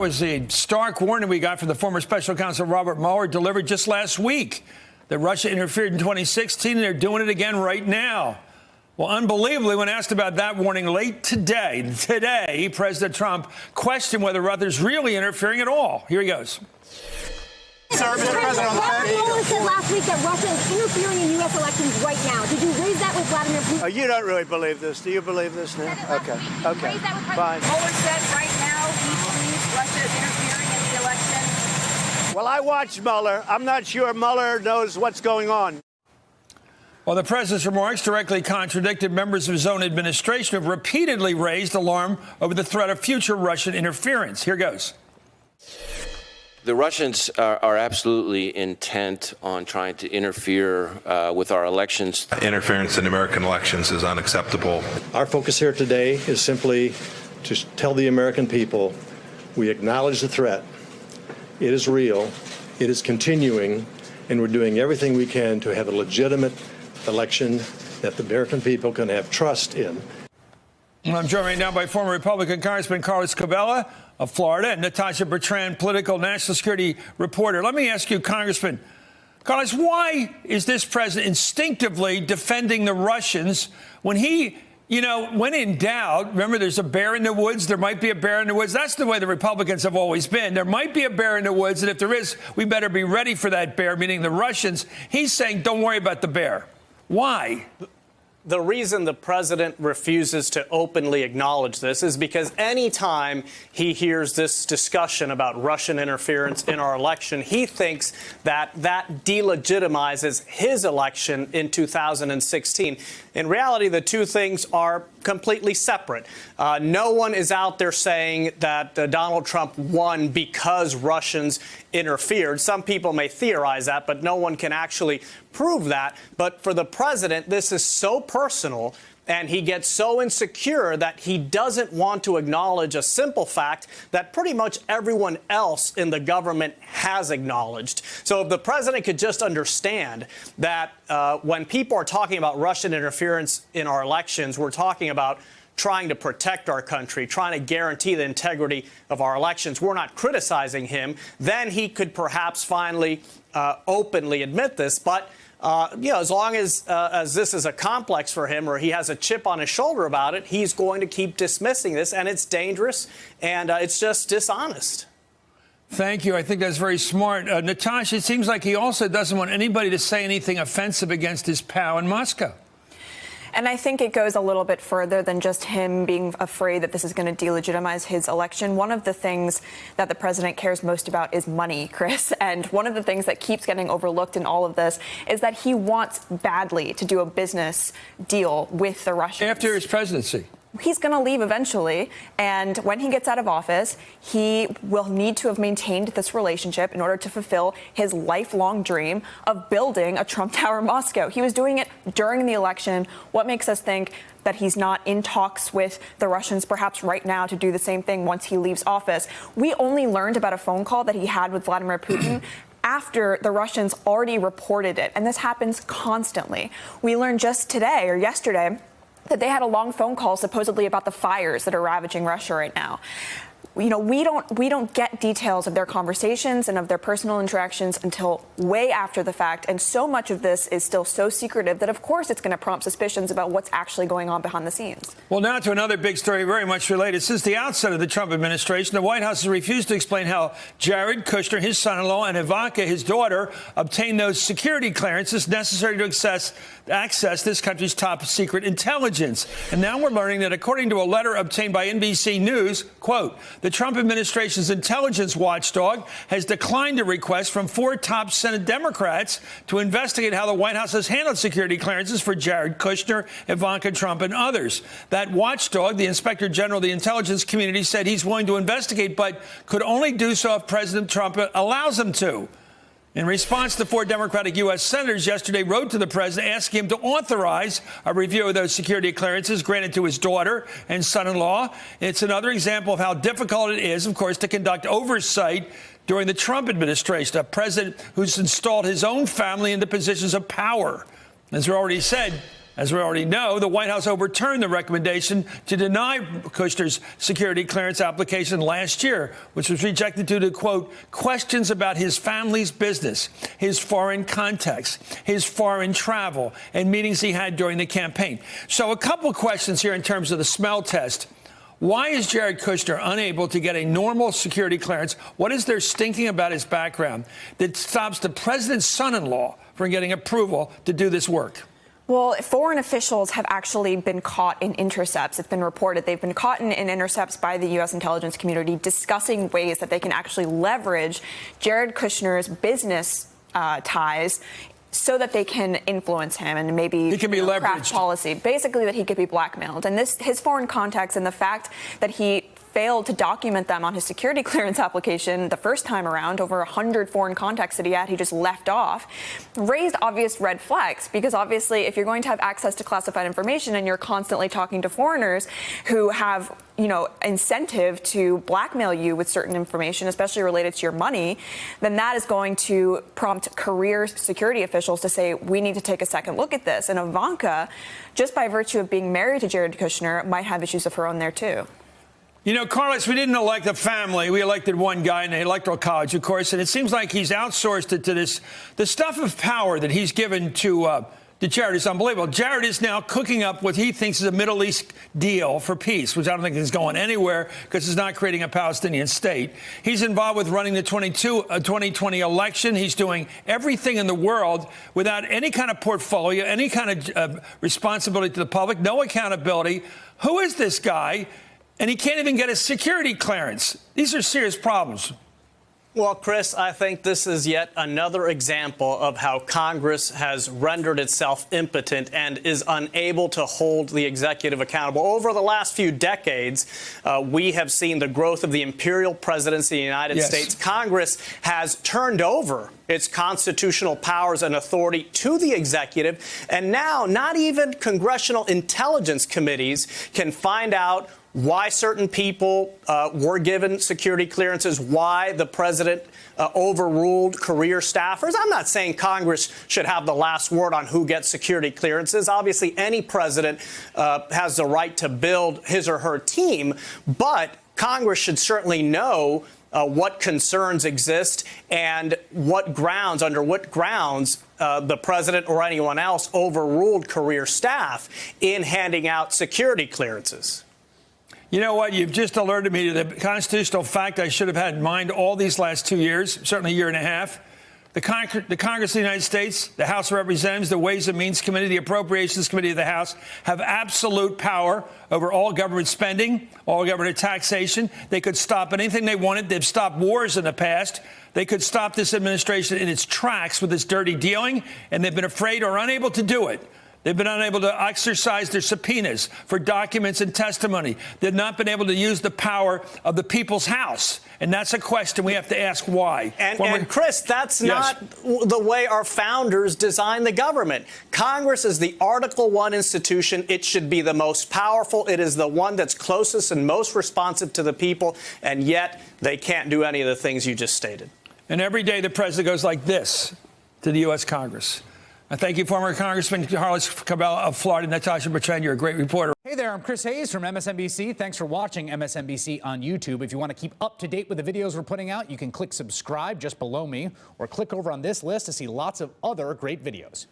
Was the stark warning we got from the former special counsel Robert Mueller delivered just last week that Russia interfered in 2016, and they're doing it again right now. Well, unbelievably, when asked about that warning late today, President Trump questioned whether Russia's really interfering at all. Here he goes. Sir, Mr. President, Mueller said last week that Russia is interfering in U.S. elections right now. Did you raise that with Vladimir Putin? You don't really believe this. Do you believe this now? Okay. Raise that with Fine. Mueller said right now he believes Russia is interfering in the election. Well, I watched Mueller. I'm not sure Mueller knows what's going on. Well, the president's remarks directly contradicted members of his own administration who have repeatedly raised alarm over the threat of future Russian interference. Here goes. The Russians are absolutely intent on trying to interfere with our elections. Interference in American elections is unacceptable. Our focus here today is simply to tell the American people we acknowledge the threat. It is real, it is continuing, and we're doing everything we can to have a legitimate election that the American people can have trust in. I'm joined right now by former Republican Congressman Carlos Curbelo of Florida and Natasha Bertrand, political national security reporter. Let me ask you, Congressman Carlos, why is this president instinctively defending the Russians when he, when in doubt, remember there's a bear in the woods, there might be a bear in the woods. That's the way the Republicans have always been. There might be a bear in the woods, and if there is, we better be ready for that bear, meaning the Russians. He's saying, don't worry about the bear. Why? The reason the president refuses to openly acknowledge this is because any time he hears this discussion about Russian interference in our election, he thinks that delegitimizes his election in 2016. In reality, the two things are completely separate. No one is out there saying that Donald Trump won because Russians interfered. Some people may theorize that, but no one can actually prove that. But for the president, this is so personal, and he gets so insecure that he doesn't want to acknowledge a simple fact that pretty much everyone else in the government has acknowledged. So if the president could just understand that when people are talking about Russian interference in our elections, we're talking about trying to protect our country, trying to guarantee the integrity of our elections. We're not criticizing him. Then he could perhaps finally openly admit this. But as long as this is a complex for him, or he has a chip on his shoulder about it, he's going to keep dismissing this, and it's dangerous, and it's just dishonest. Thank you. I think that's very smart. Natasha, it seems like he also doesn't want anybody to say anything offensive against his pal in Moscow. And I think it goes a little bit further than just him being afraid that this is going to delegitimize his election. One of the things that the president cares most about is money, Chris. And one of the things that keeps getting overlooked in all of this is that he wants badly to do a business deal with the Russians. After his presidency. He's going to leave eventually, and when he gets out of office, he will need to have maintained this relationship in order to fulfill his lifelong dream of building a Trump Tower in Moscow. He was doing it during the election. What makes us think that he's not in talks with the Russians, perhaps right now, to do the same thing once he leaves office? We only learned about a phone call that he had with Vladimir Putin after the Russians already reported it, and this happens constantly. We learned just today or yesterday that they had a long phone call supposedly about the fires that are ravaging Russia right now. We don't get details of their conversations and of their personal interactions until way after the fact. And so much of this is still so secretive that, of course, it's going to prompt suspicions about what's actually going on behind the scenes. Well, now to another big story very much related. Since the outset of the Trump administration, the White House has refused to explain how Jared Kushner, his son-in-law, and Ivanka, his daughter, obtained those security clearances necessary to access this country's top secret intelligence. And now we're learning that according to a letter obtained by NBC News, quote, the Trump administration's intelligence watchdog has declined a request from 4 top Senate Democrats to investigate how the White House has handled security clearances for Jared Kushner, Ivanka Trump, and others. That watchdog, the Inspector General of the intelligence community, said he's willing to investigate, but could only do so if President Trump allows him to. In response, the 4 Democratic U.S. senators yesterday wrote to the president asking him to authorize a review of those security clearances granted to his daughter and son-in-law. It's another example of how difficult it is, of course, to conduct oversight during the Trump administration, a president who's installed his own family into positions of power. As we already said, As we already know, the White House overturned the recommendation to deny Kushner's security clearance application last year, which was rejected due to, quote, questions about his family's business, his foreign contacts, his foreign travel, and meetings he had during the campaign. So a couple questions here in terms of the smell test. Why is Jared Kushner unable to get a normal security clearance? What is there stinking about his background that stops the president's son-in-law from getting approval to do this work? Well, foreign officials have actually been caught in intercepts. It's been reported they've been caught in intercepts by the U.S. intelligence community discussing ways that they can actually leverage Jared Kushner's business ties so that they can influence him and maybe he can be leveraged. Craft policy. Basically, that he could be blackmailed. And his foreign contacts and the fact that he failed to document them on his security clearance application the first time around, over 100 foreign contacts that he just left off, raised obvious red flags. Because obviously, if you're going to have access to classified information and you're constantly talking to foreigners who have, incentive to blackmail you with certain information, especially related to your money, then that is going to prompt career security officials to say, we need to take a second look at this. And Ivanka, just by virtue of being married to Jared Kushner, might have issues of her own there, too. Carlos, we didn't elect a family. We elected one guy in the Electoral College, of course, and it seems like he's outsourced it to this. The stuff of power that he's given to Jared is unbelievable. Jared is now cooking up what he thinks is a Middle East deal for peace, which I don't think is going anywhere because it's not creating a Palestinian state. He's involved with running the 2020 election. He's doing everything in the world without any kind of portfolio, any kind of responsibility to the public, no accountability. Who is this guy? And he can't even get a security clearance. These are serious problems. Well, Chris, I think this is yet another example of how Congress has rendered itself impotent and is unable to hold the executive accountable. Over the last few decades, we have seen the growth of the imperial presidency of the United States. Congress has turned over its constitutional powers and authority to the executive. And now not even congressional intelligence committees can find out why certain people were given security clearances, why the president overruled career staffers. I'm not saying Congress should have the last word on who gets security clearances. Obviously, any president has the right to build his or her team, but Congress should certainly know what concerns exist and under what grounds the president or anyone else overruled career staff in handing out security clearances. You know what? You've just alerted me to the constitutional fact I should have had in mind all these last 2 years, certainly a year and a half. The Congress of the United States, the House of Representatives, the Ways and Means Committee, the Appropriations Committee of the House have absolute power over all government spending, all government taxation. They could stop anything they wanted. They've stopped wars in the past. They could stop this administration in its tracks with its dirty dealing, and they've been afraid or unable to do it. They've been unable to exercise their subpoenas for documents and testimony. They've not been able to use the power of the people's house. And that's a question we have to ask why. And Chris, that's not the way our founders designed the government. Congress is the Article I institution. It should be the most powerful. It is the one that's closest and most responsive to the people. And yet they can't do any of the things you just stated. And every day the president goes like this to the U.S. Congress. Thank you, former Congressman Carlos Cabello of Florida. Natasha Bertrand, you're a great reporter. Hey there, I'm Chris Hayes from MSNBC. Thanks for watching MSNBC on YouTube. If you want to keep up to date with the videos we're putting out, you can click subscribe just below me or click over on this list to see lots of other great videos.